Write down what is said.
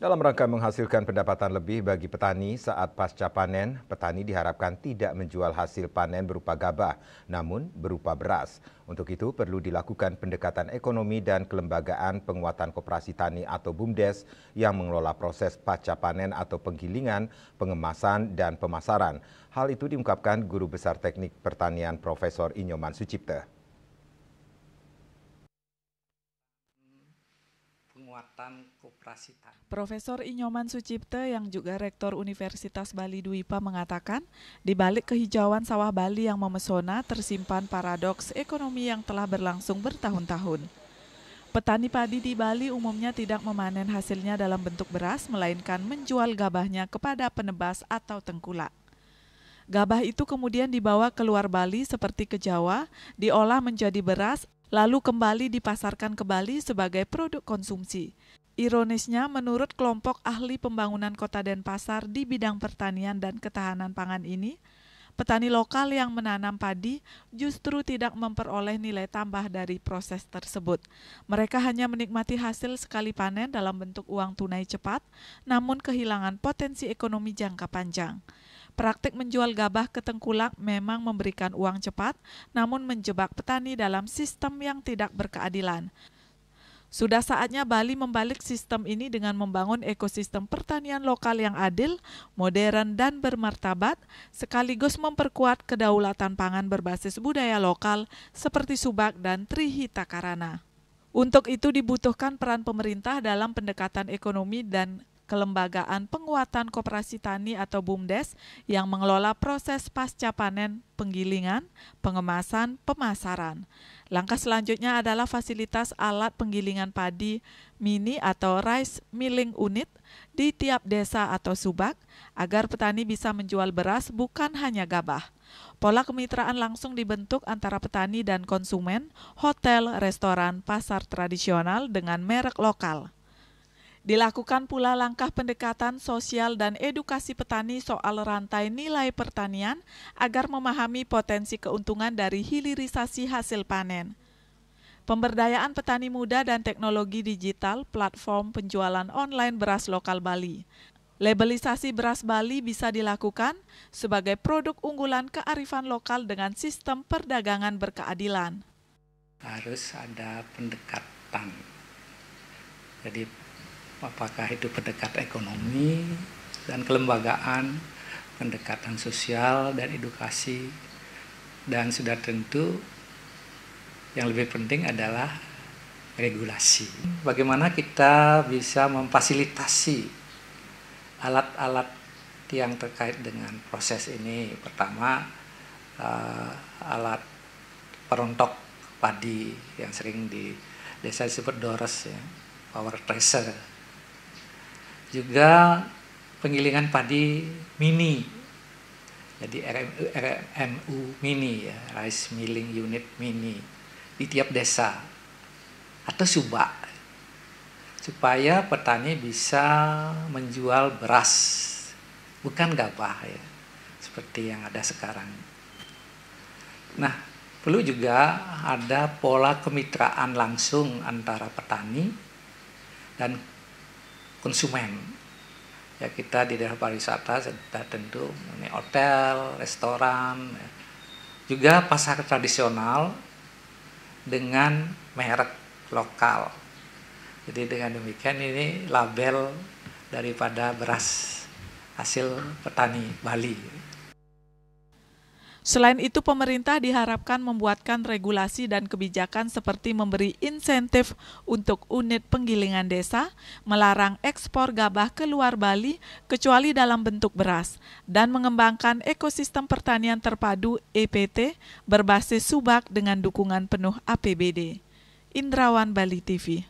Dalam rangka menghasilkan pendapatan lebih bagi petani saat pasca panen, petani diharapkan tidak menjual hasil panen berupa gabah, namun berupa beras. Untuk itu perlu dilakukan pendekatan ekonomi dan kelembagaan penguatan koperasi tani atau BUMDes yang mengelola proses pasca panen atau penggilingan, pengemasan, dan pemasaran. Hal itu diungkapkan Guru Besar Teknik Pertanian Profesor Inyoman Sucipte. Penguatan koperasi tani. Profesor Inyoman Sucipte yang juga Rektor Universitas Bali Dwipa mengatakan, di balik kehijauan sawah Bali yang memesona tersimpan paradoks ekonomi yang telah berlangsung bertahun-tahun. Petani padi di Bali umumnya tidak memanen hasilnya dalam bentuk beras, melainkan menjual gabahnya kepada penebas atau tengkulak. Gabah itu kemudian dibawa keluar Bali seperti ke Jawa, diolah menjadi beras, lalu kembali dipasarkan ke Bali sebagai produk konsumsi. Ironisnya, menurut kelompok ahli pembangunan kota Denpasar di bidang pertanian dan ketahanan pangan ini, petani lokal yang menanam padi justru tidak memperoleh nilai tambah dari proses tersebut. Mereka hanya menikmati hasil sekali panen dalam bentuk uang tunai cepat, namun kehilangan potensi ekonomi jangka panjang. Praktik menjual gabah ke tengkulak memang memberikan uang cepat, namun menjebak petani dalam sistem yang tidak berkeadilan. Sudah saatnya Bali membalik sistem ini dengan membangun ekosistem pertanian lokal yang adil, modern, dan bermartabat, sekaligus memperkuat kedaulatan pangan berbasis budaya lokal seperti subak dan trihita karana. Untuk itu dibutuhkan peran pemerintah dalam pendekatan ekonomi dan kelembagaan penguatan koperasi tani atau BUMDes yang mengelola proses pasca panen, penggilingan, pengemasan, pemasaran. Langkah selanjutnya adalah fasilitas alat penggilingan padi mini atau rice milling unit di tiap desa atau subak agar petani bisa menjual beras bukan hanya gabah. Pola kemitraan langsung dibentuk antara petani dan konsumen, hotel, restoran, pasar tradisional dengan merek lokal. Dilakukan pula langkah pendekatan sosial dan edukasi petani soal rantai nilai pertanian agar memahami potensi keuntungan dari hilirisasi hasil panen. Pemberdayaan petani muda dan teknologi digital platform penjualan online beras lokal Bali. Labelisasi beras Bali bisa dilakukan sebagai produk unggulan kearifan lokal dengan sistem perdagangan berkeadilan. Harus ada pendekatan. Jadi apakah itu pendekatan ekonomi dan kelembagaan, pendekatan sosial dan edukasi, dan sudah tentu yang lebih penting adalah regulasi. Bagaimana kita bisa memfasilitasi alat-alat yang terkait dengan proses ini. Pertama, alat perontok padi yang sering di desa disebut DORES, ya, power tracer. Juga penggilingan padi mini, jadi RMU mini, ya, rice milling unit mini di tiap desa atau subak, supaya petani bisa menjual beras bukan gabah, ya, seperti yang ada sekarang. Nah, perlu juga ada pola kemitraan langsung antara petani dan konsumen. Ya, kita di daerah pariwisata sudah tentu ini hotel, restoran, ya. Juga pasar tradisional dengan merek lokal. Jadi dengan demikian ini label daripada beras hasil petani Bali. Selain itu, pemerintah diharapkan membuatkan regulasi dan kebijakan seperti memberi insentif untuk unit penggilingan desa, melarang ekspor gabah ke luar Bali kecuali dalam bentuk beras, dan mengembangkan ekosistem pertanian terpadu EPT berbasis subak dengan dukungan penuh APBD. Indrawan, Bali TV.